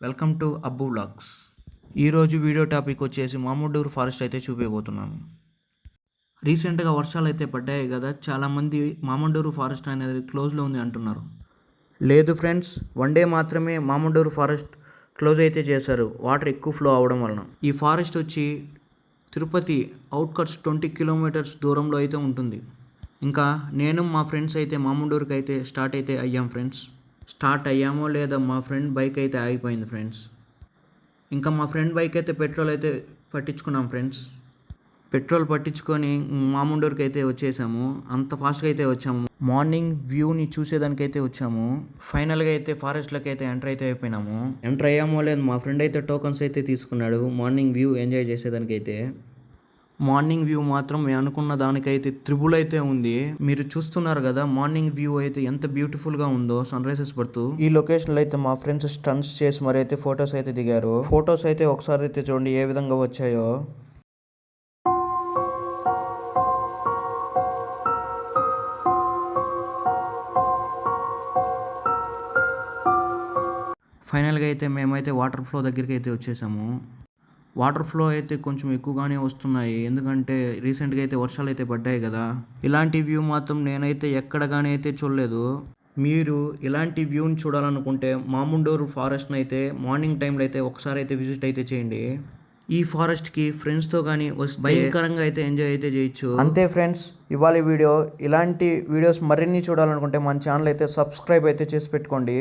Welcome to Abbu vlogs. ఈరోజు video topic వచ్చేసి మామిడిఊరు forest అయితే చూపించబోతున్నాను. రీసెంట్గా వర్షాలు అయితే పడ్డాయి కదా, చాలామంది మామిడిఊరు ఫారెస్ట్ అనేది క్లోజ్లో ఉంది అంటున్నారు. లేదు ఫ్రెండ్స్, వన్ డే మాత్రమే మామిడిఊరు ఫారెస్ట్ క్లోజ్ అయితే చేశారు, వాటర్ ఎక్కువ ఫ్లో అవ్వడం వలన. ఈ ఫారెస్ట్ వచ్చి తిరుపతి అవుట్కట్స్ 20 కిలోమీటర్స్ దూరంలో అయితే ఉంటుంది. ఇంకా నేను మా ఫ్రెండ్స్ అయితే మామిడిఊరుకి అయితే స్టార్ట్ అయితే అయ్యాం ఫ్రెండ్స్. స్టార్ట్ అయ్యామో లేదా మా ఫ్రెండ్ బైక్ అయితే ఆగిపోయింది ఫ్రెండ్స్. ఇంకా మా ఫ్రెండ్ బైక్ అయితే పెట్రోల్ అయితే పట్టించుకున్నాం ఫ్రెండ్స్. పెట్రోల్ పట్టించుకొని మాముండూరుకి అయితే వచ్చేసాము. అంత ఫాస్ట్గా అయితే వచ్చాము. మార్నింగ్ వ్యూని చూసేదానికైతే వచ్చాము. ఫైనల్గా అయితే ఫారెస్ట్లోకి అయితే ఎంటర్ అయితే అయిపోయినాము. ఎంటర్ అయ్యామో లేదు మా ఫ్రెండ్ అయితే టోకన్స్ అయితే తీసుకున్నాడు మార్నింగ్ వ్యూ ఎంజాయ్ చేసేదానికైతే. మార్నింగ్ వ్యూ మాత్రం మేము అనుకున్న దానికైతే త్రిబుల్ అయితే ఉంది. మీరు చూస్తున్నారు కదా మార్నింగ్ వ్యూ అయితే ఎంత బ్యూటిఫుల్గా ఉందో సన్ రైజెస్ పడుతూ. ఈ లొకేషన్లో అయితే మా ఫ్రెండ్స్ స్టంట్స్ చేసి మరి అయితే ఫొటోస్ అయితే దిగారు. ఫొటోస్ అయితే ఒకసారి అయితే చూడండి ఏ విధంగా వచ్చాయో. ఫైనల్గా అయితే మేమైతే వాటర్ ఫ్లో దగ్గరికి అయితే వచ్చేసాము. వాటర్ ఫ్లో అయితే కొంచెం ఎక్కువగానే వస్తున్నాయి, ఎందుకంటే రీసెంట్గా అయితే వర్షాలు అయితే పడ్డాయి కదా. ఇలాంటి వ్యూ మాత్రం నేనైతే ఎక్కడ కానీ అయితే చూడలేదు. మీరు ఇలాంటి వ్యూని చూడాలనుకుంటే మాముండూరు ఫారెస్ట్ని అయితే మార్నింగ్ టైంలో అయితే ఒకసారి అయితే విజిట్ అయితే చేయండి. ఈ ఫారెస్ట్కి ఫ్రెండ్స్తో కానీ వస్తే భయంకరంగా అయితే ఎంజాయ్ అయితే చేయొచ్చు. అంతే ఫ్రెండ్స్, ఇవాళ వీడియో. ఇలాంటి వీడియోస్ మరిన్ని చూడాలనుకుంటే మన ఛానల్ అయితే సబ్స్క్రైబ్ అయితే చేసి పెట్టుకోండి.